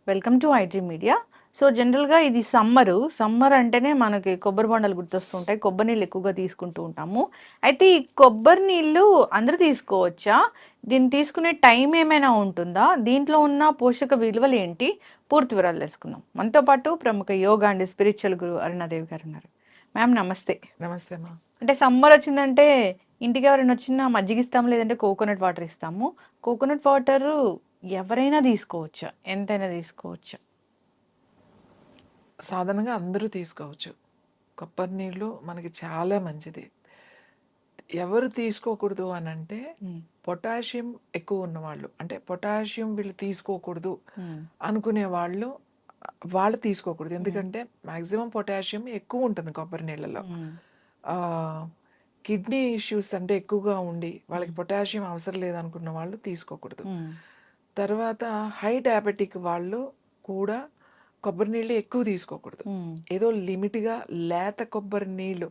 Welcome to IT media. So జనరల్‌గా ఇది summer. Summer అంటేనే మనకి కొబ్బరి బొండాలు గుర్తొస్తుంటాయి. కొబ్బరి నీళ్ళు ఎక్కువగా తీసుకుంటూ ఉంటాము. అయితే ఈ కొబ్బరి నీళ్ళు అందరూ తీసుకోవచ్చా? దీన్ని తీసుకునే టైం ఏమైనా ఉంటుందా? దీంట్లో ఉన్న పోషక విలువలేంటి? పూర్తి వివరాలు తెలుసుకుందాం. మనతో పాటు ప్రముఖ యోగా అండ్ స్పిరిచువల్ గురువు అరుణాదేవి గారు ఉన్నారు. మ్యామ్ నమస్తే. నమస్తే అమ్మా. అంటే సమ్మర్ వచ్చిందంటే ఇంటికి ఎవరైనా వచ్చినా మజ్జిగ ఇస్తాము, లేదంటే కోకోనట్ వాటర్ ఇస్తాము. కోకోనట్ వాటరు ఎవరైనా తీసుకోవచ్చా? ఎంతైనా తీసుకోవచ్చా? సాధారణంగా అందరూ తీసుకోవచ్చు. కొబ్బరి నీళ్ళు మనకి చాలా మంచిది. ఎవరు తీసుకోకూడదు అనంటే హ్మ్. పొటాషియం ఎక్కువ ఉన్నవాళ్ళు. అంటే పొటాషియం వీళ్ళు తీసుకోకూడదు హ్మ్. అనుకునే వాళ్ళు తీసుకోకూడదు. హ్మ్. ఎందుకంటే మాక్సిమం పొటాషియం ఎక్కువ ఉంటుంది కొబ్బరి నీళ్ళలో. హ్మ్. ఆహ్, కిడ్నీ ఇష్యూస్ అంటే ఎక్కువగా ఉండి వాళ్ళకి హ్మ్. పొటాషియం అవసరం లేదనుకున్న వాళ్ళు తీసుకోకూడదు. హ్మ్. తర్వాత హై డయాబెటిక్ వాళ్ళు కూడా కొబ్బరి నీళ్ళు ఎక్కువ తీసుకోకూడదు. హ్మ్. ఏదో లిమిట్‌గా లేత కొబ్బరి నీళ్ళు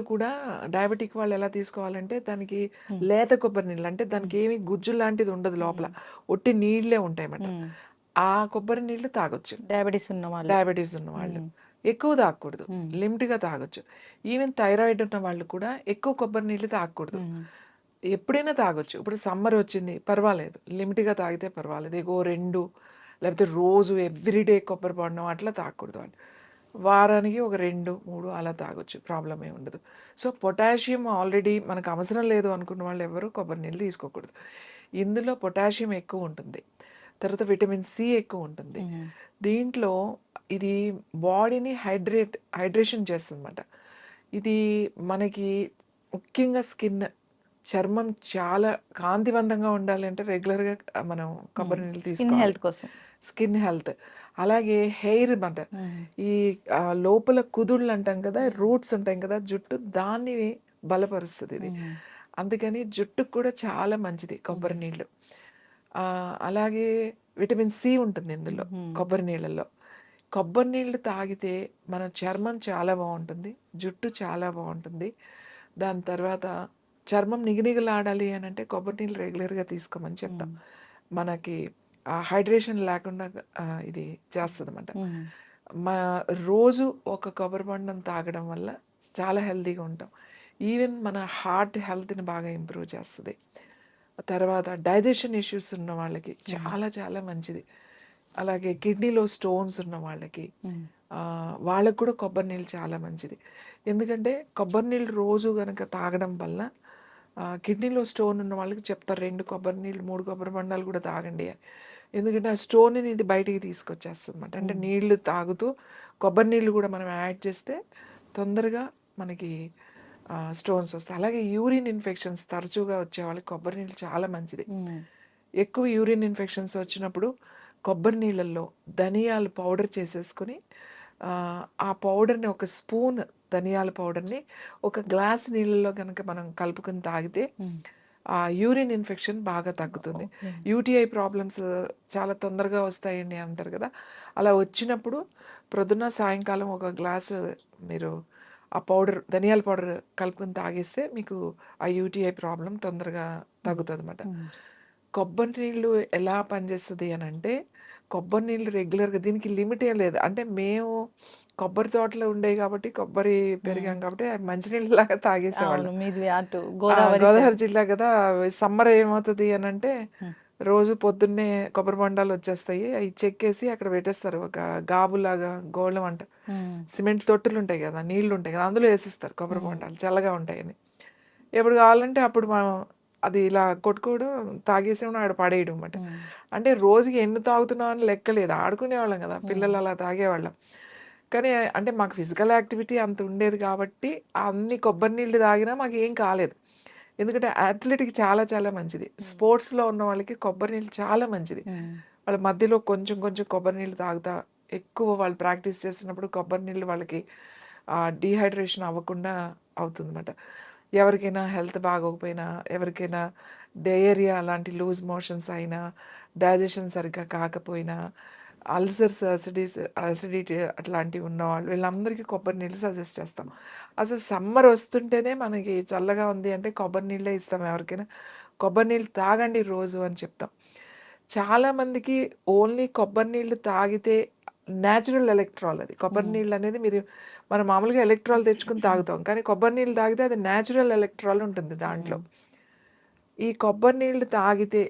కూడా డయాబెటిక్ వాళ్ళు ఎలా తీసుకోవాలంటే దానికి హ్మ్. లేత కొబ్బరి నీళ్ళు అంటే హ్మ్. దానికేమి గుజ్జు లాంటిది ఉండదు లోపల. హ్మ్. ఒట్టి నీళ్ళే ఉంటాయన్నమాట. హ్మ్. ఆ కొబ్బరి నీళ్ళు తాగొచ్చు. డయాబెటిస్ ఉన్న వాళ్ళు. డయాబెటీస్ ఉన్నవాళ్ళు. హ్మ్. ఎక్కువ తాగకూడదు. హ్మ్. లిమిట్‌గా తాగొచ్చు. ఈవెన్ థైరాయిడ్ ఉన్న వాళ్ళు కూడా ఎక్కువ కొబ్బరి నీళ్ళు తాగకూడదు. హ్మ్. ఎప్పుడైనా తాగొచ్చు. ఇప్పుడు సమ్మర్ వచ్చింది పర్వాలేదు. లిమిట్‌గా తాగితే పర్వాలేదు. ఇగో 2 లేకపోతే రోజు ఎవ్రీడే కొబ్బరి బొండం అట్లా తాగకూడదు వాళ్ళు. వారానికి ఒక 2, 3 అలా తాగొచ్చు. ప్రాబ్లమ్ ఏమి ఉండదు. సో, పొటాషియం ఆల్రెడీ మనకు అవసరం లేదు అనుకున్న వాళ్ళు ఎవరు కొబ్బరి నీళ్ళు తీసుకోకూడదు. ఇందులో పొటాషియం ఎక్కువ ఉంటుంది. తర్వాత విటమిన్ సి ఎక్కువ ఉంటుంది. హ్మ్. దీంట్లో ఇది బాడీని హైడ్రేషన్ చేస్తుందన్నమాట. ఇది మనకి ముఖ్యంగా చర్మం చాలా కాంతివంతంగా ఉండాలి అంటే రెగ్యులర్‌గా మనం హ్మ్. కొబ్బరి నీళ్ళు స్కిన్ తీసుకోవాలి. హెల్త్ కోసం. Skin health. అలాగే హెయిర్ మాట. హ్మ్. ఈ లోపల కుదుళ్ళు అంటాం కదా! హ్మ్. రూట్స్ ఉంటాయి కదా! జుట్టు దాన్ని బలపరుస్తదిది. హ్మ్. అందుకని జుట్టుకి కూడా చాలా మంచిది హ్మ్. కొబ్బరి నీళ్ళు. అలాగే విటమిన్ సి ఉంటుంది ఇందులో హ్మ్. కొబ్బరి నీళ్ళలో. కొబ్బరి నీళ్ళు తాగితే మన చర్మం చాలా బావుంటుంది. జుట్టు చాలా బావుంటుంది. దాని తర్వాత చర్మం నిగనిగలాడాలి అనంటే కొబ్బరి నీళ్ళు రెగ్యులర్‌గా తీసుకోమని చెప్తాం. హ్మ్. మనకి హైడ్రేషన్ లేకుండా ఇది చేస్తదనమాట. హ్మ్. మా రోజు ఒక కొబ్బరి బొండం తాగడం వల్ల చాలా హెల్తీగా ఉంటాం. ఈవెన్ మన హార్ట్ హెల్త్‌ని బాగా ఇంప్రూవ్ చేస్తది. తర్వాత డైజెషన్ ఇష్యూస్ ఉన్న వాళ్ళకి హ్మ్. చాలా చాలా మంచిది. అలాగే కిడ్నీలో స్టోన్స్ ఉన్న వాళ్ళకి హ్మ్. వాళ్ళకి కూడా కొబ్బరి నీళ్ళు చాలా మంచిది. ఎందుకంటే కొబ్బరి నీళ్ళు రోజు గనక తాగడం వల్ల కిడ్నీలో స్టోన్ ఉన్న వాళ్ళకి చెప్తారు 2 కొబ్బరి నీళ్ళు, 3 కొబ్బరి బొండాలు కూడా తాగండి అని. ఎందుకంటే ఆ స్టోన్‌ని ఇది బయటికి తీసుకొచ్చేస్తదన్నమాట. అంటే హ్మ్. నీళ్ళు తాగుతూ కొబ్బరి నీళ్ళు కూడా మనం యాడ్ చేస్తే తొందరగా మనకి స్టోన్స్ వస్తాయి. అలాగే యూరిన్ ఇన్ఫెక్షన్స్ తరచుగా వచ్చేవాళ్ళకి కొబ్బరి నీళ్ళు చాలా మంచిది. హ్మ్. ఎక్కువ యూరిన్ ఇన్ఫెక్షన్స్ వచ్చినప్పుడు కొబ్బరి నీళ్ళల్లో ధనియాలు పౌడర్ చేసేసుకొని ఆ పౌడర్‌ని ఒక స్పూన్ ధనియాల పౌడర్‌ని ఒక గ్లాస్ నీళ్ళలో గనక మనం కలుపుకొని తాగితే హ్మ్. ఆ యూరిన్ ఇన్ఫెక్షన్ బాగా తగ్గుతుంది. ఓకే. యూటీఐ ప్రాబ్లమ్స్ చాలా తొందరగా వస్తాయని అంటారు కదా! అలా వచ్చినప్పుడు ప్రొద్దున, సాయంకాలం ఒక గ్లాసు మీరు ఆ ధనియాల పౌడర్ కలుపుకొని తాగేస్తే మీకు ఆ యూటీఐ ప్రాబ్లమ్ తొందరగా హ్మ్. తగ్గుతదనమాట. హ్మ్. కొబ్బరి నీళ్ళు ఎలా పనిచేస్తది అనంటే, కొబ్బరి నీళ్ళు రెగ్యులర్‌గా దీనికి లిమిట్ ఏం లేదు. అంటే మేము కొబ్బరి తోటలు ఉండేయి కాబట్టి, కొబ్బరి హ్మ్. పెరిగాం కాబట్టి, అవి మంచినీళ్ళలాగా అవును. తాగేసేవాళ్ళం. మీది అటు గోదావరి సైడ్. గోదావరి జిల్లా గదా! సమ్మర్ ఏమవుతది అనంటే, హ్మ్. రోజు పొద్దున్నే కొబ్బరి బొండాలొచ్చేస్తాయి. అయి చెక్కేసి అక్కడ పెట్టేస్తారు. ఒక గాబులాగా గోళం అంట. హ్మ్. సిమెంట్ తొట్టెలుంటాయి గదా! నీళ్లుంటాయి గదా! అందులో ఏసేస్తారు కొబ్బరి హ్మ్. బొండాలు చల్లగా ఉంటాయని. ఎప్పుడు కావాలంటే అప్పుడు మనం అది ఇలా కొట్టుకోవడం, తాగేసేయడం, ఆడ పడేయడం మాట. హ్మ్. అంటే రోజుకి ఎన్ని తాగుతున్నాం అని లెక్కలేదు. ఆడుకునేవాళ్ళం గదా! హ్మ్. పిల్లలు అలా తాగేవాళ్ళం. కానీ అంటే మాకు ఫిజికల్ యాక్టివిటీ అంత ఉండేది కాబట్టి, అన్ని కొబ్బరి నీళ్ళు తాగినా మాకేం కాలేదు. ఎందుకంటే అథ్లెట్‌కి చాలా చాలా మంచిది. హ్మ్. స్పోర్ట్స్‌లో ఉన్న వాళ్ళకి కొబ్బరి నీళ్ళు చాలా మంచిది. హ్మ్. వాళ్ళ మధ్యలో కొంచెం కొంచెం కొబ్బరి నీళ్ళు తాగుతా, ఎక్కువ వాళ్ళు ప్రాక్టీస్ చేస్తున్నప్పుడు కొబ్బరి నీళ్ళు వాళ్ళకి డీహైడ్రేషన్ అవ్వకుండా అవుతుందన్నమాట. ఎవరికైనా హెల్త్ బాగోకపోయినా, ఎవరికైనా డయేరియా అలాంటి లూజ్ మోషన్స్ అయినా, డైజెషన్ సరిగ్గా కాకపోయినా, అల్సర్స్, అసిడిటీ అట్లాంటివి ఉన్నవాళ్ళు వీళ్ళందరికీ కొబ్బరి నీళ్ళు సజెస్ట్ చేస్తాం. అసలు సమ్మర్ వస్తుంటేనే మనకి చల్లగా ఉంది అంటే కొబ్బరి నీళ్ళే ఇస్తాం ఎవరికైనా. కొబ్బరి నీళ్ళు తాగండి రోజు అని చెప్తాం. చాలా మందికి ఓన్లీ కొబ్బరి నీళ్ళు తాగితే న్యాచురల్ ఎలక్ట్రాల్ అది. కొబ్బరి నీళ్ళు అనేది మనం మామూలుగా ఎలక్ట్రాల్ తెచ్చుకొని తాగుతాం. కానీ కొబ్బరి నీళ్ళు తాగితే అది న్యాచురల్ ఎలక్ట్రాల్ ఉంటుంది దాంట్లో. ఈ కొబ్బరి నీళ్ళు తాగితే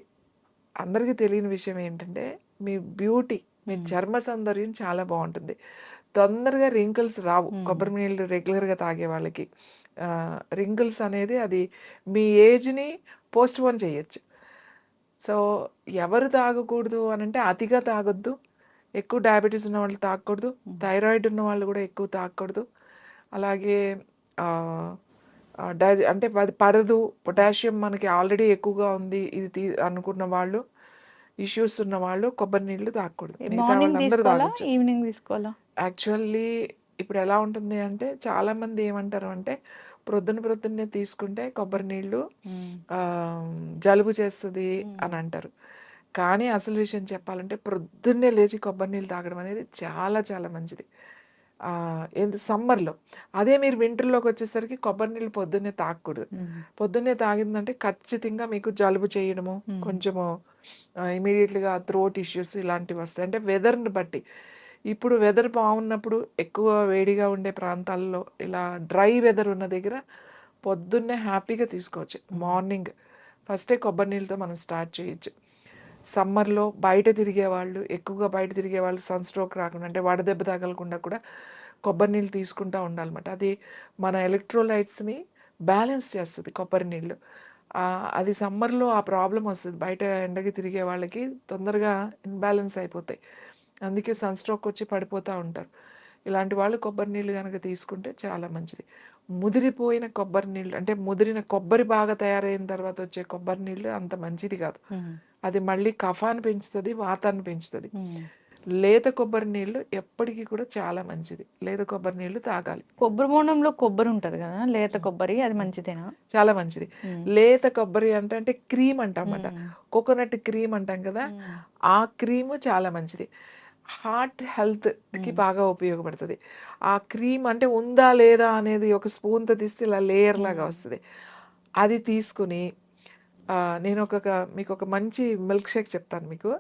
అందరికీ తెలియని విషయం ఏంటంటే, మీ బ్యూటీ, మీ చర్మ సౌందర్యం చాలా బావుంటుంది. తొందరగా రింకిల్స్ రావు కొబ్బరి నీళ్ళు రెగ్యులర్‌గా తాగే వాళ్ళకి. రింకిల్స్ అనేది అది మీ ఏజ్‌ని పోస్ట్‌పోన్ చేయొచ్చు. సో, ఎవరు తాగకూడదు అనంటే అతిగా తాగొద్దు. ఎక్కువ డయాబెటిస్ ఉన్నవాళ్ళు తాగకూడదు. థైరాయిడ్ ఉన్నవాళ్ళు కూడా ఎక్కువ తాగకూడదు. అలాగే ఆహ్, ఆహ్, అంటే అది పడదు. పొటాషియం మనకి ఆల్రెడీ ఎక్కువగా ఉంది. ఇది అనుకున్న వాళ్ళు, ఇష్యూస్ ఉన్నవాళ్ళు కొబ్బరి నీళ్ళు తాగకూడదు. మిగతా మార్నింగ్ వాళ్ళందరూ తీసుకోవాలా? తాగొచ్చు. ఈవినింగ్ తీసుకోవాలా? యాక్చువల్లీ ఇప్పుడు ఎలా ఉంటుంది అంటే, చాలామంది ఏమంటారు అంటే, ప్రొద్దున్నే తీసుకుంటే కొబ్బరి నీళ్ళు జలుబు చేస్తది అని అంటారు. కానీ అసలు విషయం చెప్పాలంటే, ప్రొద్దున్నే లేచి కొబ్బరి నీళ్ళు తాగడం అనేది చాలా చాలా మంచిది. ఏంది సమ్మర్‌లో. అదే మీరు వింటర్‌లోకొచ్చేసరికి కొబ్బరి నీళ్ళు పొద్దున్నే తాగకూడదు. పొద్దున్నే తాగిందంటే ఖచ్చితంగా మీకు జలుబు చేయడము, కొంచెము ఇమ్మీడియేట్‌గా థ్రోట్ ఇష్యూస్ ఇలాంటివి వస్తాయి. అంటే వెదర్‌ని బట్టి. ఇప్పుడు వెదర్ బాగున్నప్పుడు ఎక్కువ వేడిగా ఉండే ప్రాంతాల్లో ఇలా డ్రై వెదర్ ఉన్న దగ్గర పొద్దున్నే హ్యాపీగా తీసుకోవచ్చు. మార్నింగ్ ఫస్టే కొబ్బరి నీళ్ళతో మనం స్టార్ట్ చేయొచ్చు. సమ్మర్‌లో ఎక్కువగా బయట తిరిగేవాళ్ళు సన్‌స్ట్రోక్ రాకుండా అంటే వడదెబ్బ తగలకుండా కూడా కొబ్బరి నీళ్ళు తీసుకుంటా ఉండాలన్నమాట. అది మన ఎలక్ట్రోలైట్స్‌ని బ్యాలెన్స్ చేస్తది కొబ్బరి నీళ్ళు. అది సమ్మర్‌లో ఆ ప్రాబ్లమ్ వస్తది. బయట ఎండకి తిరిగే వాళ్ళకి తొందరగా ఇన్‌బాలెన్స్ అయిపోతాయి. అందుకే సన్‌స్ట్రోక్ వచ్చి పడిపోతా ఉంటారు. ఇలాంటి వాళ్ళు కొబ్బరి నీళ్ళు గనక తీసుకుంటే చాలా మంచిది. ముదిరిపోయిన కొబ్బరి నీళ్ళు అంటే ముదిరిన కొబ్బరి బాగా తయారైన తర్వాత వచ్చే కొబ్బరి నీళ్ళు అంత మంచిది కాదు. అది మళ్ళీ కఫాన్ని పెంచుతది, వాతాన్ని పెంచుతది. లేత కొబ్బరి నీళ్ళు ఎప్పటికీ కూడా చాలా మంచిది. లేత కొబ్బరి నీళ్ళు తాగాలి. కొబ్బరి బోండంలో కొబ్బరి ఉంటది కదా! లేత కొబ్బరి అది మంచిదేనా? చాలా మంచిది. లేత కొబ్బరి అంటే క్రీమ్ అంటామట. కోకోనట్ క్రీమ్ అంటాం కదా! ఆ క్రీము చాలా మంచిది. హార్ట్ హెల్త్‌కి బాగా ఉపయోగపడుతది. ఆ క్రీమ్ అంటే ఉందా లేదా అనేది ఒక స్పూన్‌తో తీస్తే ఇలా లేయర్ లాగా వస్తది. అది తీసుకొని నేను మీకొక మంచి మిల్క్ షేక్ చెప్తాను మీకు.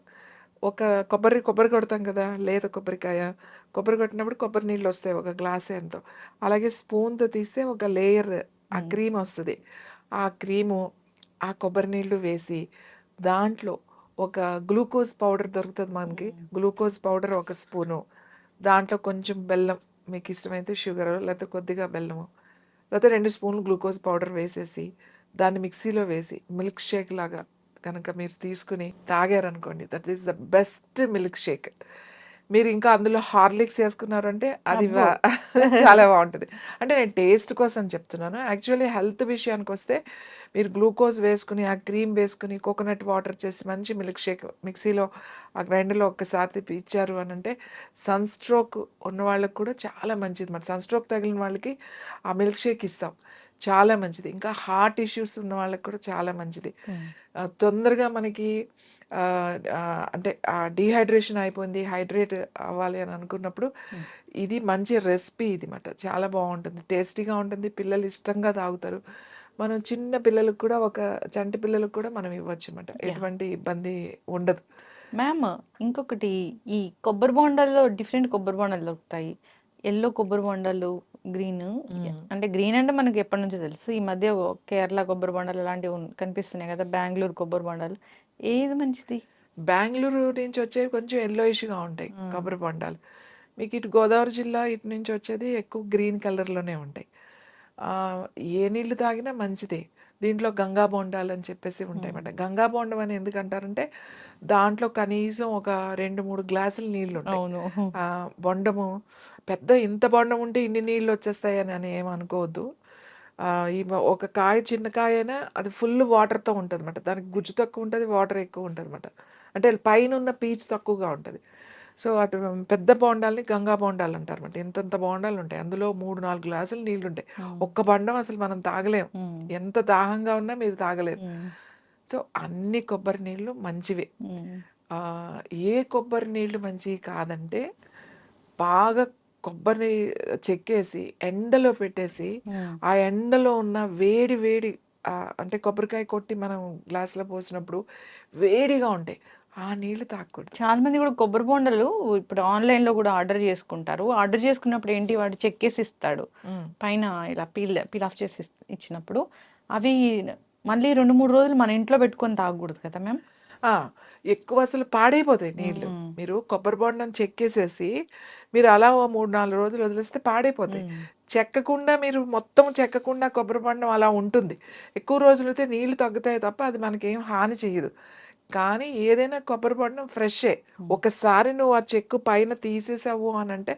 ఒక కొబ్బరి కొడతాం కదా! లేత కొబ్బరికాయ. కొబ్బరి కొట్టినప్పుడు కొబ్బరి నీళ్ళొస్తాయి ఒక గ్లాస్ ఎంతో. అలాగే స్పూన్‌తో తీస్తే ఒక లేయర్ ఆ క్రీమ్ వస్తది. ఆ క్రీము, ఆ కొబ్బరి నీళ్ళు వేసి దాంట్లో ఒక గ్లూకోజ్ పౌడర్ దొరుకుతది మనకి. గ్లూకోజ్ పౌడర్ ఒక స్పూను. దాంట్లో కొంచెం బెల్లం మీకిష్టమైతే షుగరు లేకపోతే కొద్దిగా బెల్లము. లేకపోతే 2 స్పూన్లు గ్లూకోజ్ పౌడర్ వేసేసి దాన్ని మిక్సీలో వేసి మిల్క్ షేక్ లాగా కనుక మీరు తీసుకుని తాగారనుకోండి, that is the best milkshake. మీరు ఇంకా అందులో హార్లిక్స్ వేసుకున్నారంటే అది అబ్బో! చాలా బాగుంటుంది. అంటే నేను టేస్ట్ కోసం చెప్తున్నాను. యాక్చువల్లీ హెల్త్ విషయానికి వస్తే మీరు గ్లూకోజ్ వేసుకుని ఆ క్రీమ్ వేసుకుని కోకోనట్ వాటర్ చేసి మంచి మిల్క్ షేక్ మిక్సీలో ఆ గ్రైండర్లో ఒక్కసారి తిప్పి ఇచ్చారు అని అంటే సన్ స్ట్రోక్ ఉన్న వాళ్ళకి కూడా చాలా మంచిది. మరి సన్ స్ట్రోక్ తగిలిన వాళ్ళకి ఆ మిల్క్ షేక్ ఇస్తాం. చాలా మంచిది. ఇంకా హార్ట్ ఇష్యూస్ ఉన్న వాళ్ళకి కూడా చాలా మంచిది. తొందరగా మనకి అంటే డీహైడ్రేషన్ అయిపోయింది, హైడ్రేట్ అవ్వాలి అని అనుకున్నప్పుడు ఇది మంచి రెసిపీ ఇది మాట. చాలా బాగుంటుంది, టేస్టీగా ఉంటుంది, పిల్లలు ఇష్టంగా తాగుతారు. మనం చిన్న పిల్లలకు కూడా చంటి పిల్లలకు కూడా మనం ఇవ్వచ్చు అనమాట. ఎటువంటి ఇబ్బంది ఉండదు. మ్యామ్ ఇంకొకటి ఈ కొబ్బరి బోండాల్లో డిఫరెంట్ కొబ్బరి బోండాలు దొరుకుతాయి. యెల్లో కొబ్బరి బోండాలు, గ్రీన్ అంటే గ్రీన్ అంటే మనకి ఎప్పటి నుంచో తెలుసు. ఈ మధ్య కేరళ కొబ్బరి బోండాలు అలాంటివి కనిపిస్తున్నాయి కదా! బెంగుళూరు కొబ్బరి బోండాలు. ఏది మంచిది? బెంగుళూరు నుంచి వచ్చేవి కొంచెం యెల్లోయిష్‌గా ఉంటాయి కొబ్బరి బొండాలు. మీకు ఇటు గోదావరి జిల్లా ఇటు నుంచి వచ్చేది ఎక్కువ గ్రీన్ కలర్‌లోనే ఉంటాయి. ఏ నీళ్ళు తాగినా మంచిదే. దీంట్లో గంగా బొండాలు అని చెప్పేసి ఉంటాయన్నమాట. గంగా బొండం అని ఎందుకంటారంటే దాంట్లో కనీసం ఒక 2, 3 గ్లాసులు నీళ్లుంటాయి. అవును. బొండము ఇంత బొండం ఉంటే ఇన్ని నీళ్ళు వచ్చేస్తాయని ఏమి అనుకోవద్దు. ఒక చిన్న కాయ అయినా అది ఫుల్ వాటర్‌తో ఉంటదన్నమాట. దానికి గుజ్జు తక్కువ ఉంటది, వాటర్ ఎక్కువ ఉంటదన్నమాట. అంటే పైనున్న పీచు తక్కువగా ఉంటది. సో, అటు పెద్ద బోండాల్ని గంగా బోండాలు అంటారన్నమాట. ఇంతంత బోండాలుంటాయి. అందులో 3, 4 గ్లాసులు నీళ్లుంటాయి. ఒక్క బండం అసలు మనం తాగలేం. ఎంత దాహంగా ఉన్నా మీరు తాగలేరు. సో, అన్ని కొబ్బరి నీళ్ళు మంచివే. ఏ కొబ్బరి నీళ్ళు మంచివి కాదంటే, బాగా కొబ్బరిని చెక్కేసి, ఎండలో పెట్టేసి, ఆ ఎండలో ఉన్న వేడి వేడి అంటే కొబ్బరికాయ కొట్టి మనం గ్లాస్‌లో పోసినప్పుడు వేడిగా ఉంటాయి. ఆ నీళ్ళు తాగకూడదు. చాలా మంది కూడా కొబ్బరి బొండలు ఇప్పుడు ఆన్‌లైన్‌లో కూడా ఆర్డర్ చేసుకుంటారు. ఆర్డర్ చేసుకున్నప్పుడు ఏంటి వాడు చెక్కేసి ఇస్తాడు. హ్మ్. పైన ఇలా పీల్ ఆఫ్ చేసి ఇచ్చినప్పుడు అవి మళ్ళీ 2, 3 రోజులు మన ఇంట్లో పెట్టుకొని తాగకూడదు కదా మ్యామ్? ఆ! ఎక్కువ అసలు పాడైపోతాయి నీళ్ళు. హ్మ్. మీరు కొబ్బరి బొండం చెక్కేసేసి, మీరు అలా ఓ 3, 4 రోజులు వదిలేస్తే పాడైపోతాయి. హ్మ్. చెక్కకుండా మీరు మొత్తం చెక్కకుండా కొబ్బరి బొండం అలా ఉంటుంది. ఎక్కువ రోజులైతే నీళ్ళు తగ్గుతాయి తప్ప అది మనకేం హాని చెయ్యదు. కానీ ఏదైనా కొబ్బరి బొండం ఫ్రెషే. హ్మ్. ఒకసారి నువ్వు ఆ చెక్కు పైన తీసేసావు అనంటే,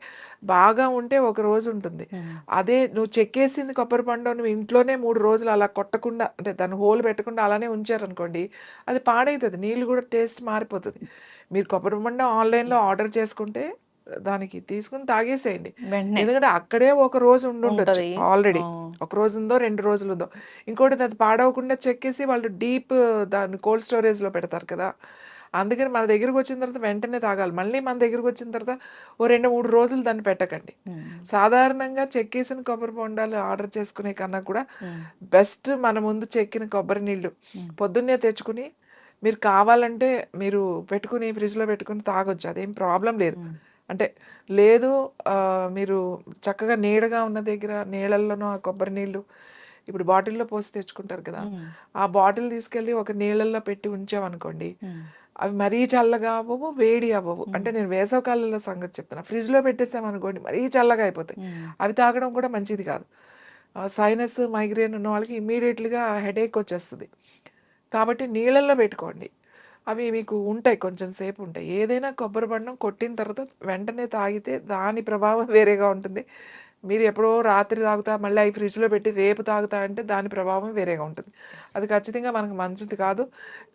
బాగా ఉంటే ఒక రోజు ఉంటుంది. హ్మ్. అదే నువ్వు చెక్కేసింది కొబ్బరి బొండం నువ్వు ఇంట్లోనే 3 రోజులు అలా కొట్టకుండా అంటే దాన్ని హోల్ పెట్టకుండా అలానే ఉంచారనుకోండి, అది పాడైతది. నీళ్ళు కూడా టేస్ట్ మారిపోతది. మీరు కొబ్బరి బొండం ఆన్‌లైన్‌లో ఆర్డర్ చేసుకుంటే దానికి తీసుకొని తాగేసేయండి. వెంటనే ఎందుకంటే అక్కడే ఒక రోజు ఉండుండొచ్చు ఉంటది. ఆల్రెడీ. ఆ! ఒక రోజుందో, 2 రోజులుందో. ఇంకోటిది అది పాడవకుండా చెక్కేసి వాళ్ళు డీప్ దాన్ని కోల్డ్ స్టోరేజ్‌లో పెడతారు కదా! అందుకని మన దగ్గరకొచ్చిన తర్వాత వెంటనే తాగాలి. మళ్ళీ మన దగ్గరకొచ్చిన తర్వాత ఓ 2, 3 రోజులు దాన్ని పెట్టకండి. హ్మ్. సాధారణంగా చెక్కేసిన కొబ్బరి బొండాలు ఆర్డర్ చేసుకునే కన్నా కూడా హ్మ్. బెస్ట్ మన ముందు చెక్కిన కొబ్బరి నీళ్ళు హ్మ్. పొద్దున్నే తెచ్చుకొని మీరు కావాలంటే మీరు పెట్టుకొని ఫ్రిడ్జ్‌లో పెట్టుకొని తాగొచ్చు. అదేం ప్రాబ్లమ్ లేదు. హ్మ్. అంటే లేదు మీరు చక్కగా నీడగా ఉన్న దగ్గర నీళ్ళల్లోనో ఆ కొబ్బరి నీళ్ళు ఇప్పుడు బాటిల్‌లో పోసి తెచ్చుకుంటారు కదా! హ్మ్. ఆ బాటిల్ తీసుకెళ్ళి ఒక నీళ్ళల్లో పెట్టి ఉంచామనుకోండి, హ్మ్. అవి మరీ చల్లగా అవ్వవు, వేడి అవ్వవు. హ్మ్. అంటే నేను వేసవి కాలంలో సంగతి చెప్తున్నా. ఫ్రిడ్జ్‌లో పెట్టేసామనుకోండి మరీ చల్లగా అయిపోతాయి. హ్మ్. అవి తాగడం కూడా మంచిది కాదు. సైనస్, మైగ్రేన్ ఉన్న వాళ్ళకి ఇమ్మీడియేట్‌గా హెడేక్ వచ్చేస్తది. కాబట్టి నీళ్ళల్లో పెట్టుకోండి. అవి మీకు ఉంటాయి కొంచెం సేపు ఉంటాయి. ఏదైనా కొబ్బరి బొండం కొట్టిన తర్వాత వెంటనే తాగితే దాని ప్రభావం వేరేగా ఉంటుంది. మీరు ఎప్పుడో రాత్రి తాగుతా, మళ్ళీ అయి ఫ్రిడ్జ్‌లో పెట్టి రేపు తాగుతా అంటే దాని ప్రభావం వేరేగా ఉంటుంది. అది ఖచ్చితంగా మనకు మంచిది కాదు.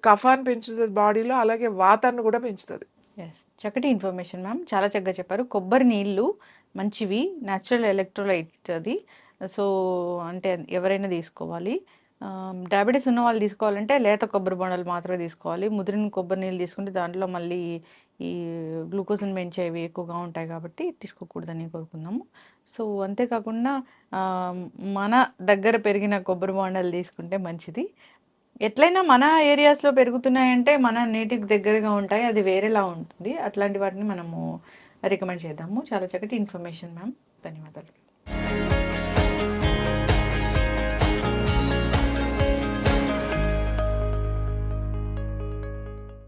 కఫాన్ని పెంచుతది బాడీలో. అలాగే వాతాన్ని కూడా పెంచుతది. యెస్. చక్కటి ఇన్ఫర్మేషన్ మ్యామ్. చాలా చక్కగా చెప్పారు. కొబ్బరి నీళ్ళు మంచివి. నేచురల్ ఎలక్ట్రోలైట్ అది. సో, అంటే ఎవరైనా తీసుకోవాలి. డయాబెటిస్ ఉన్న వాళ్ళు తీసుకోవాలంటే లేత కొబ్బరి బొండాలు మాత్రమే తీసుకోవాలి. ముదిరిన కొబ్బరి నీళ్ళు తీసుకుంటే దాంట్లో మళ్ళీ ఈ గ్లూకోజ్‌ని పెంచేవి ఎక్కువగా ఉంటాయి కాబట్టి తీసుకోకూడదని కోరుకుందాము. సో, అంతేకాకుండా ఆహ్, మన దగ్గర పెరిగిన కొబ్బరి బొండాలు తీసుకుంటే మంచిది. ఎట్లైనా మన ఏరియాస్‌లో పెరుగుతున్నాయంటే, మన నేటివ్‌కి దగ్గరగా ఉంటాయి. అది వేరేలా ఉంటుంది. అట్లాంటి వాటిని మనము రికమెండ్ చేద్దాము. చాలా చక్కటి ఇన్ఫర్మేషన్ మ్యామ్. ధన్యవాదాలు.